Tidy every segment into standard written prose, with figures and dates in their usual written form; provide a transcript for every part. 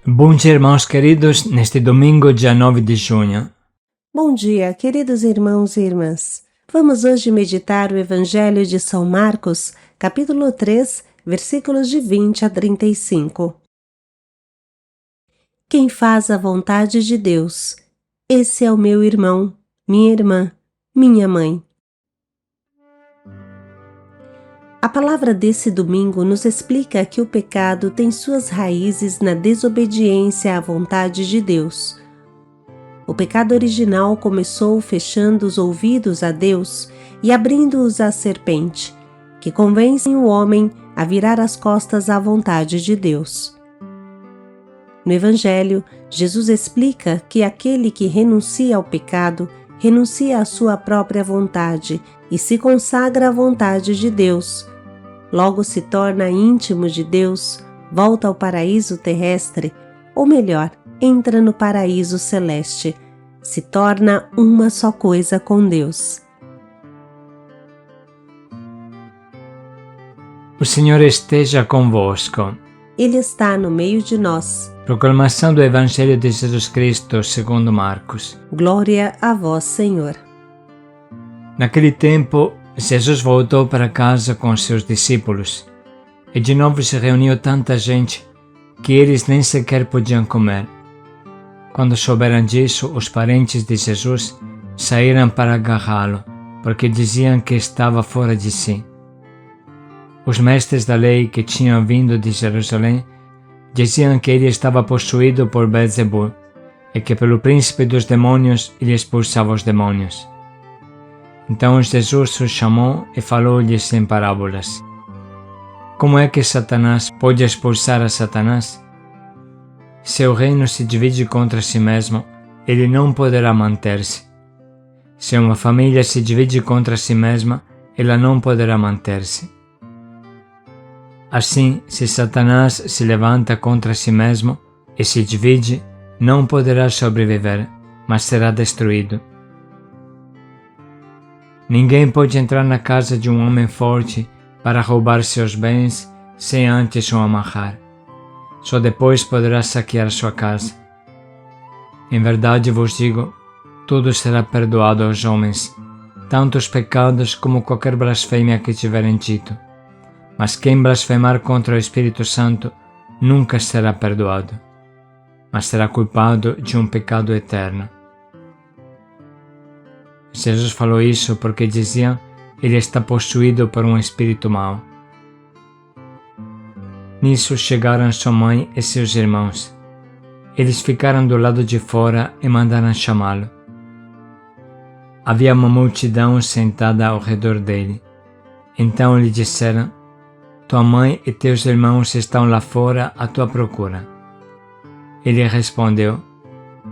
Bom dia, irmãos queridos, neste domingo, dia 9 de junho. Bom dia, queridos irmãos e irmãs. Vamos hoje meditar o Evangelho de São Marcos, capítulo 3, versículos de 20 a 35. Quem faz a vontade de Deus, esse é o meu irmão, minha irmã, minha mãe. A palavra desse domingo nos explica que o pecado tem suas raízes na desobediência à vontade de Deus. O pecado original começou fechando os ouvidos a Deus e abrindo-os à serpente, que convencem o homem a virar as costas à vontade de Deus. No Evangelho, Jesus explica que aquele que renuncia ao pecado, renuncia à sua própria vontade e se consagra à vontade de Deus. Logo se torna íntimo de Deus, volta ao paraíso terrestre, ou melhor, entra no paraíso celeste, se torna uma só coisa com Deus. O Senhor esteja convosco. Ele está no meio de nós. Proclamação do Evangelho de Jesus Cristo segundo Marcos. Glória a vós, Senhor. Naquele tempo, Jesus voltou para casa com os seus discípulos, e de novo se reuniu tanta gente que eles nem sequer podiam comer. Quando souberam disso, os parentes de Jesus saíram para agarrá-lo, porque diziam que estava fora de si. Os mestres da lei que tinham vindo de Jerusalém diziam que ele estava possuído por Beelzebul e que pelo príncipe dos demônios ele expulsava os demônios. Então Jesus os chamou e falou-lhes em parábolas. Como é que Satanás pode expulsar a Satanás? Se o reino se divide contra si mesmo, ele não poderá manter-se. Se uma família se divide contra si mesma, ela não poderá manter-se. Assim, se Satanás se levanta contra si mesmo e se divide, não poderá sobreviver, mas será destruído. Ninguém pode entrar na casa de um homem forte para roubar seus bens sem antes o amarrar. Só depois poderá saquear sua casa. Em verdade vos digo, tudo será perdoado aos homens, tanto os pecados como qualquer blasfêmia que tiverem dito. Mas quem blasfemar contra o Espírito Santo nunca será perdoado, mas será culpado de um pecado eterno. Jesus falou isso porque diziam: ele está possuído por um espírito mau. Nisso chegaram sua mãe e seus irmãos. Eles ficaram do lado de fora e mandaram chamá-lo. Havia uma multidão sentada ao redor dele. Então lhe disseram: tua mãe e teus irmãos estão lá fora à tua procura. Ele respondeu: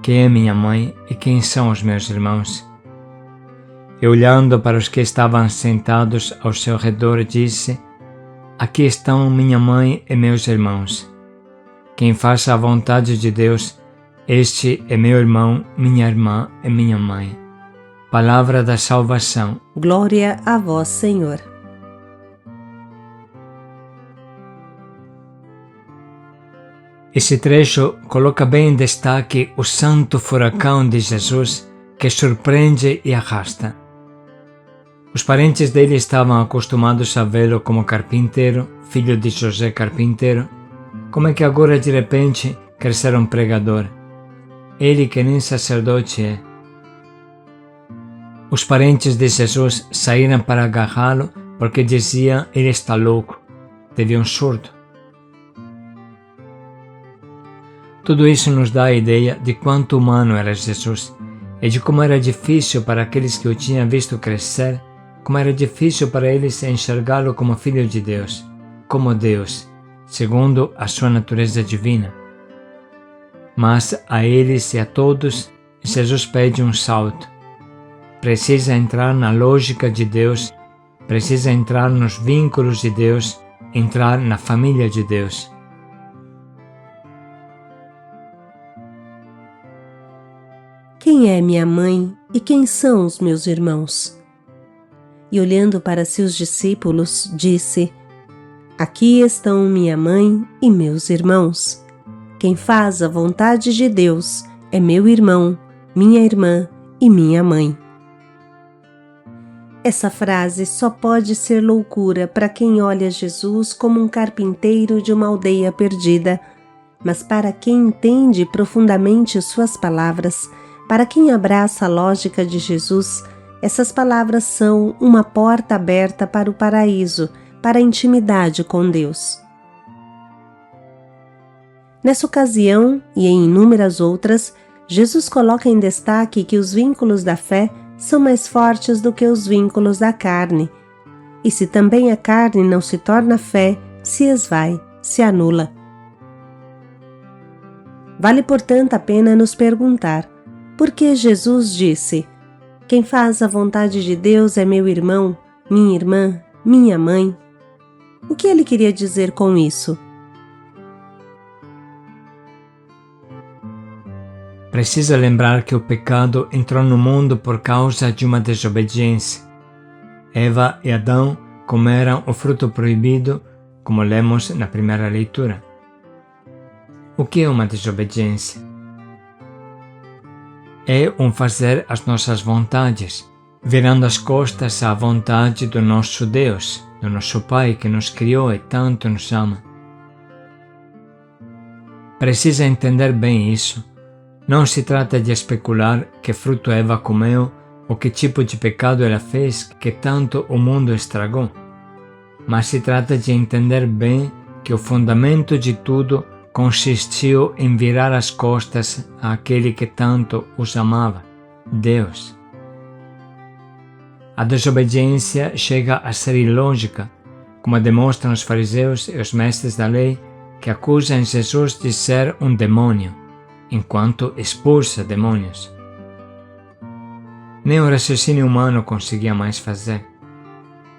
quem é minha mãe e quem são os meus irmãos? E olhando para os que estavam sentados ao seu redor, disse: aqui estão minha mãe e meus irmãos. Quem faça a vontade de Deus, este é meu irmão, minha irmã e minha mãe. Palavra da salvação. Glória a vós, Senhor. Esse trecho coloca bem em destaque o santo furacão de Jesus que surpreende e arrasta. Os parentes dele estavam acostumados a vê-lo como carpinteiro, filho de José carpinteiro. Como é que agora de repente quer ser um pregador? Ele que nem sacerdote é. Os parentes de Jesus saíram para agarrá-lo porque diziam: ele está louco, teve um surto. Tudo isso nos dá a ideia de quanto humano era Jesus e de como era difícil para aqueles que o tinham visto crescer, como era difícil para eles enxergá-lo como filho de Deus, como Deus, segundo a sua natureza divina. Mas a eles e a todos, Jesus pede um salto. Precisa entrar na lógica de Deus, precisa entrar nos vínculos de Deus, entrar na família de Deus. Quem é minha mãe e quem são os meus irmãos? E olhando para seus discípulos, disse: aqui estão minha mãe e meus irmãos. Quem faz a vontade de Deus é meu irmão, minha irmã e minha mãe. Essa frase só pode ser loucura para quem olha Jesus como um carpinteiro de uma aldeia perdida, mas para quem entende profundamente suas palavras, para quem abraça a lógica de Jesus, essas palavras são uma porta aberta para o paraíso, para a intimidade com Deus. Nessa ocasião, e em inúmeras outras, Jesus coloca em destaque que os vínculos da fé são mais fortes do que os vínculos da carne. E se também a carne não se torna fé, se esvai, se anula. Vale, portanto, a pena nos perguntar, por que Jesus disse: quem faz a vontade de Deus é meu irmão, minha irmã, minha mãe? O que ele queria dizer com isso? Precisa lembrar que o pecado entrou no mundo por causa de uma desobediência. Eva e Adão comeram o fruto proibido, como lemos na primeira leitura. O que é uma desobediência? É fazer as nossas vontades, virando as costas à vontade do nosso Deus, do nosso Pai que nos criou e tanto nos ama. Precisa entender bem isso. Não se trata de especular que fruto Eva comeu ou que tipo de pecado ela fez que tanto o mundo estragou, mas se trata de entender bem que o fundamento de tudo consistiu em virar as costas àquele que tanto os amava, Deus. A desobediência chega a ser ilógica, como demonstram os fariseus e os mestres da lei que acusam Jesus de ser um demônio, enquanto expulsa demônios. Nem o raciocínio humano conseguia mais fazer.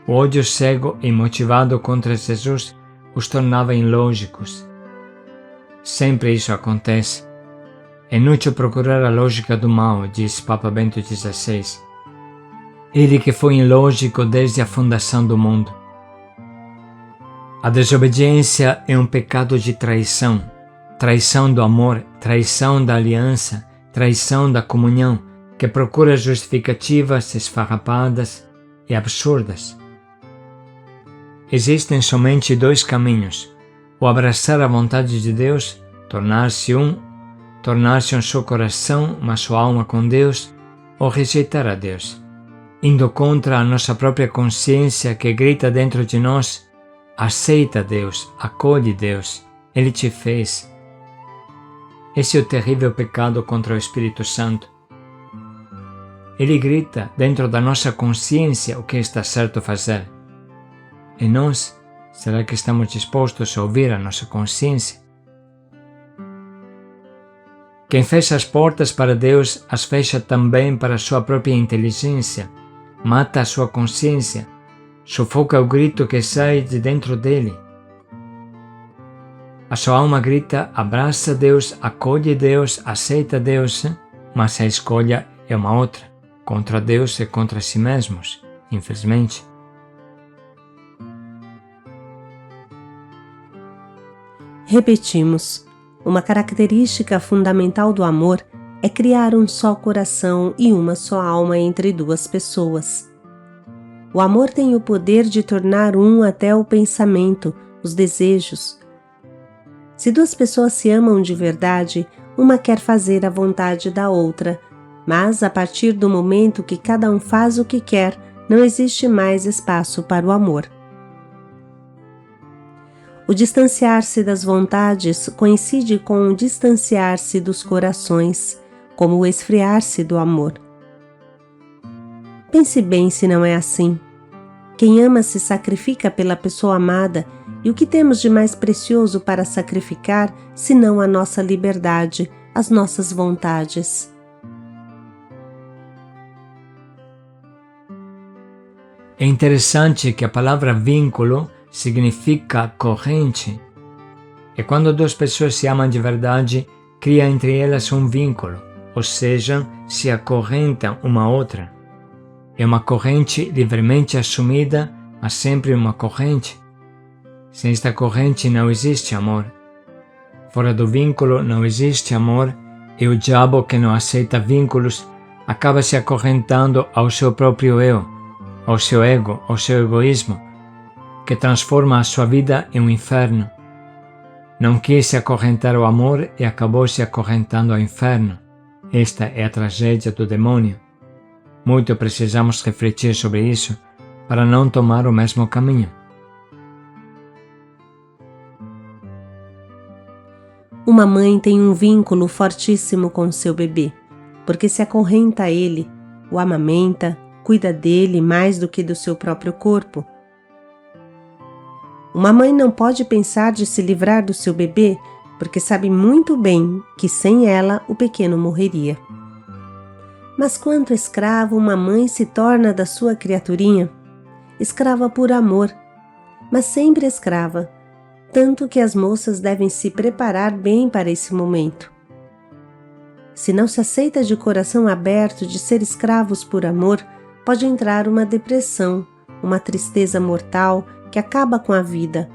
O ódio cego e motivado contra Jesus os tornava ilógicos. Sempre isso acontece. É inútil procurar a lógica do mal, diz Papa Bento XVI. Ele que foi ilógico desde a fundação do mundo. A desobediência é um pecado de traição. Traição do amor, traição da aliança, traição da comunhão, que procura justificativas esfarrapadas e absurdas. Existem somente dois caminhos: o abraçar a vontade de Deus, tornar-se um só coração, uma só alma com Deus, ou rejeitar a Deus, indo contra a nossa própria consciência que grita dentro de nós: aceita Deus, acolhe Deus, Ele te fez. Esse é o terrível pecado contra o Espírito Santo. Ele grita dentro da nossa consciência o que está certo fazer. E nós, será que estamos dispostos a ouvir a nossa consciência? Quem fecha as portas para Deus as fecha também para a sua própria inteligência, mata a sua consciência, sufoca o grito que sai de dentro dele. A sua alma grita, abraça Deus, acolhe Deus, aceita Deus, mas a escolha é uma outra, contra Deus e contra si mesmos, infelizmente. Repetimos, uma característica fundamental do amor é criar um só coração e uma só alma entre duas pessoas. O amor tem o poder de tornar um até o pensamento, os desejos. Se duas pessoas se amam de verdade, uma quer fazer a vontade da outra, mas a partir do momento que cada um faz o que quer, não existe mais espaço para o amor. O distanciar-se das vontades coincide com o distanciar-se dos corações, como o esfriar-se do amor. Pense bem se não é assim. Quem ama se sacrifica pela pessoa amada, e o que temos de mais precioso para sacrificar, senão a nossa liberdade, as nossas vontades? É interessante que a palavra vínculo significa corrente. E quando duas pessoas se amam de verdade, cria entre elas um vínculo, ou seja, se acorrentam uma à outra. É uma corrente livremente assumida, mas sempre uma corrente. Sem esta corrente não existe amor. Fora do vínculo não existe amor e o diabo, que não aceita vínculos, acaba se acorrentando ao seu próprio eu, ao seu ego, ao seu egoísmo, que transforma a sua vida em um inferno. Não quis se acorrentar ao amor e acabou se acorrentando ao inferno. Esta é a tragédia do demônio. Muito precisamos refletir sobre isso para não tomar o mesmo caminho. Uma mãe tem um vínculo fortíssimo com seu bebê, porque se acorrenta a ele, o amamenta, cuida dele mais do que do seu próprio corpo. Uma mãe não pode pensar de se livrar do seu bebê, porque sabe muito bem que sem ela o pequeno morreria. Mas quanto escrava uma mãe se torna da sua criaturinha? Escrava por amor, mas sempre escrava, tanto que as moças devem se preparar bem para esse momento. Se não se aceita de coração aberto de ser escravos por amor, pode entrar uma depressão, uma tristeza mortal que acaba com a vida.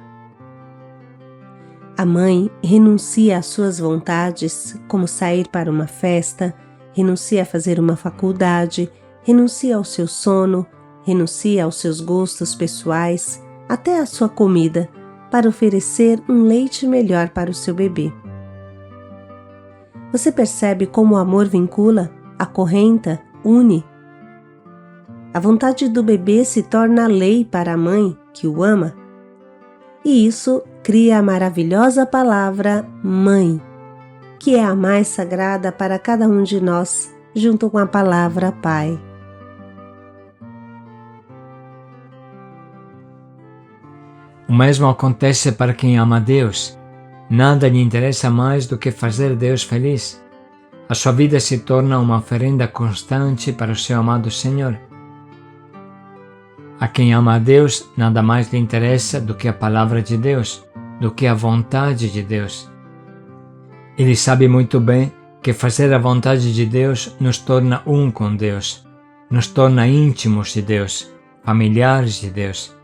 A mãe renuncia às suas vontades, como sair para uma festa, renuncia a fazer uma faculdade, renuncia ao seu sono, renuncia aos seus gostos pessoais, até à sua comida, para oferecer um leite melhor para o seu bebê. Você percebe como o amor vincula, acorrenta, une? A vontade do bebê se torna lei para a mãe, que o ama, e isso cria a maravilhosa palavra mãe, que é a mais sagrada para cada um de nós, junto com a palavra pai. O mesmo acontece para quem ama Deus. Nada lhe interessa mais do que fazer Deus feliz. A sua vida se torna uma oferenda constante para o seu amado Senhor. A quem ama a Deus, nada mais lhe interessa do que a palavra de Deus, do que a vontade de Deus. Ele sabe muito bem que fazer a vontade de Deus nos torna um com Deus, nos torna íntimos de Deus, familiares de Deus.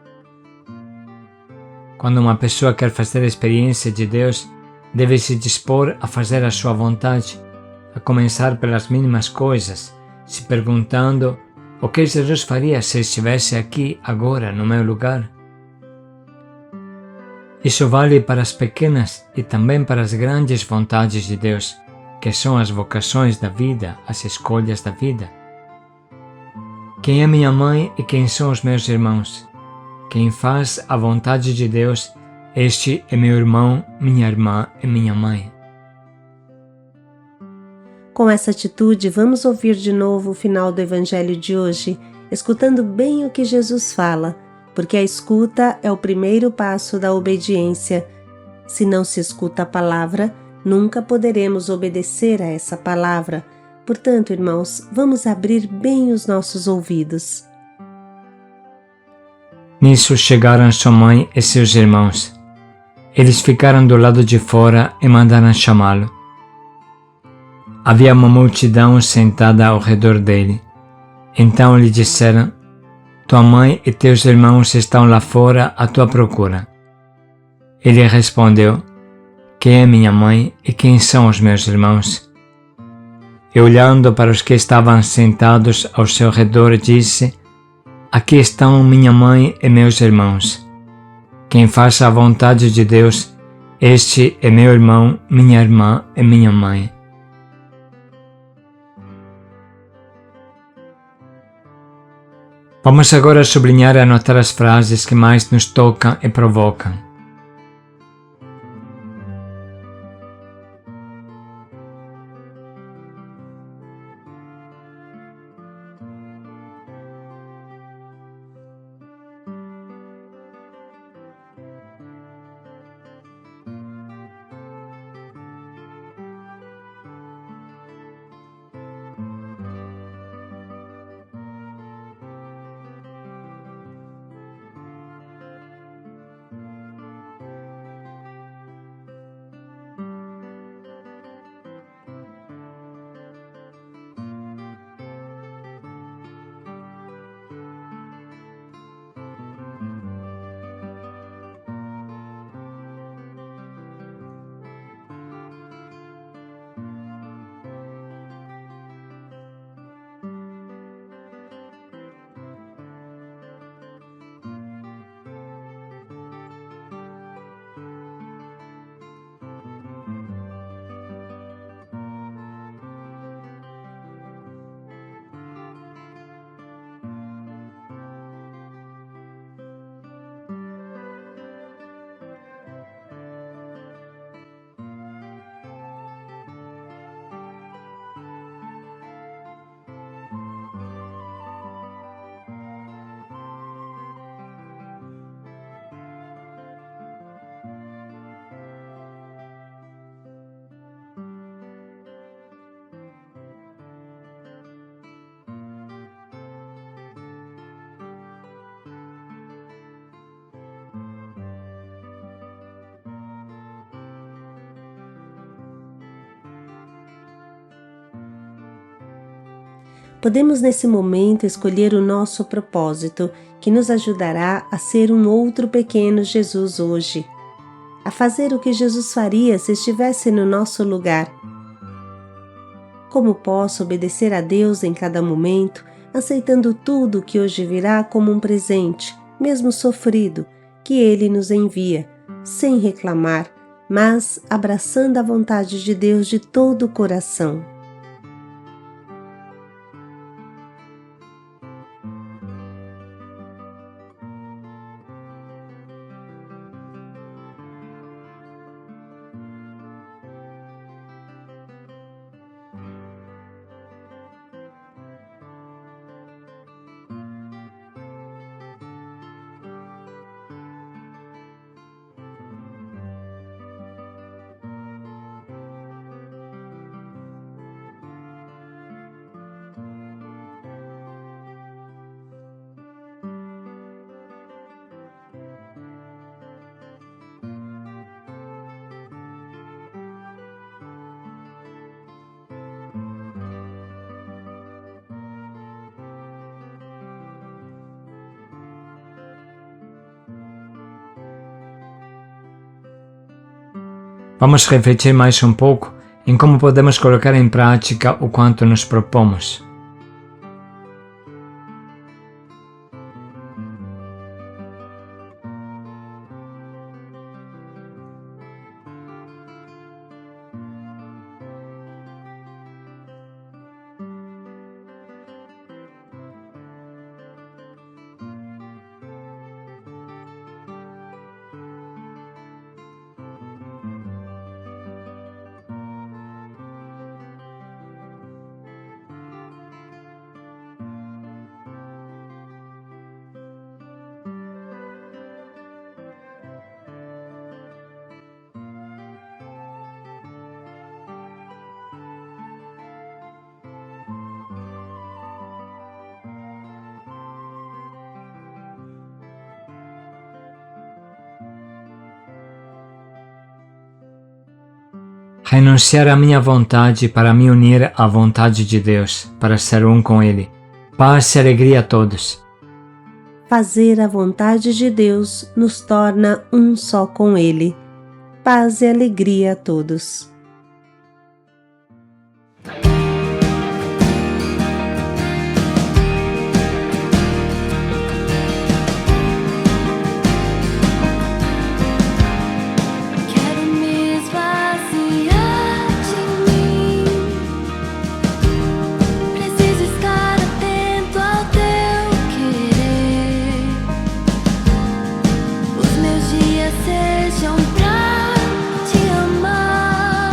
Quando uma pessoa quer fazer a experiência de Deus, deve se dispor a fazer a sua vontade, a começar pelas mínimas coisas, se perguntando o que Jesus faria se estivesse aqui agora no meu lugar. Isso vale para as pequenas e também para as grandes vontades de Deus, que são as vocações da vida, as escolhas da vida. Quem é minha mãe e quem são os meus irmãos? Quem faz a vontade de Deus, este é meu irmão, minha irmã e minha mãe. Com essa atitude, vamos ouvir de novo o final do Evangelho de hoje, escutando bem o que Jesus fala, porque a escuta é o primeiro passo da obediência. Se não se escuta a palavra, nunca poderemos obedecer a essa palavra. Portanto, irmãos, vamos abrir bem os nossos ouvidos. Nisso chegaram sua mãe e seus irmãos. Eles ficaram do lado de fora e mandaram chamá-lo. Havia uma multidão sentada ao redor dele. Então lhe disseram: tua mãe e teus irmãos estão lá fora à tua procura. Ele respondeu: quem é minha mãe e quem são os meus irmãos? E olhando para os que estavam sentados ao seu redor, disse: aqui estão minha mãe e meus irmãos. Quem faz a vontade de Deus, este é meu irmão, minha irmã e minha mãe. Vamos agora sublinhar e anotar as frases que mais nos tocam e provocam. Podemos nesse momento escolher o nosso propósito, que nos ajudará a ser um outro pequeno Jesus hoje, a fazer o que Jesus faria se estivesse no nosso lugar. Como posso obedecer a Deus em cada momento, aceitando tudo que hoje virá como um presente, mesmo sofrido, que Ele nos envia, sem reclamar, mas abraçando a vontade de Deus de todo o coração. Vamos refletir mais um pouco em como podemos colocar em prática o quanto nos propomos. Renunciar à minha vontade para me unir à vontade de Deus, para ser um com Ele. Paz e alegria a todos. Fazer a vontade de Deus nos torna um só com Ele. Paz e alegria a todos. Sejam pra te amar.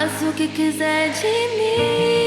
Faça o que quiser de mim.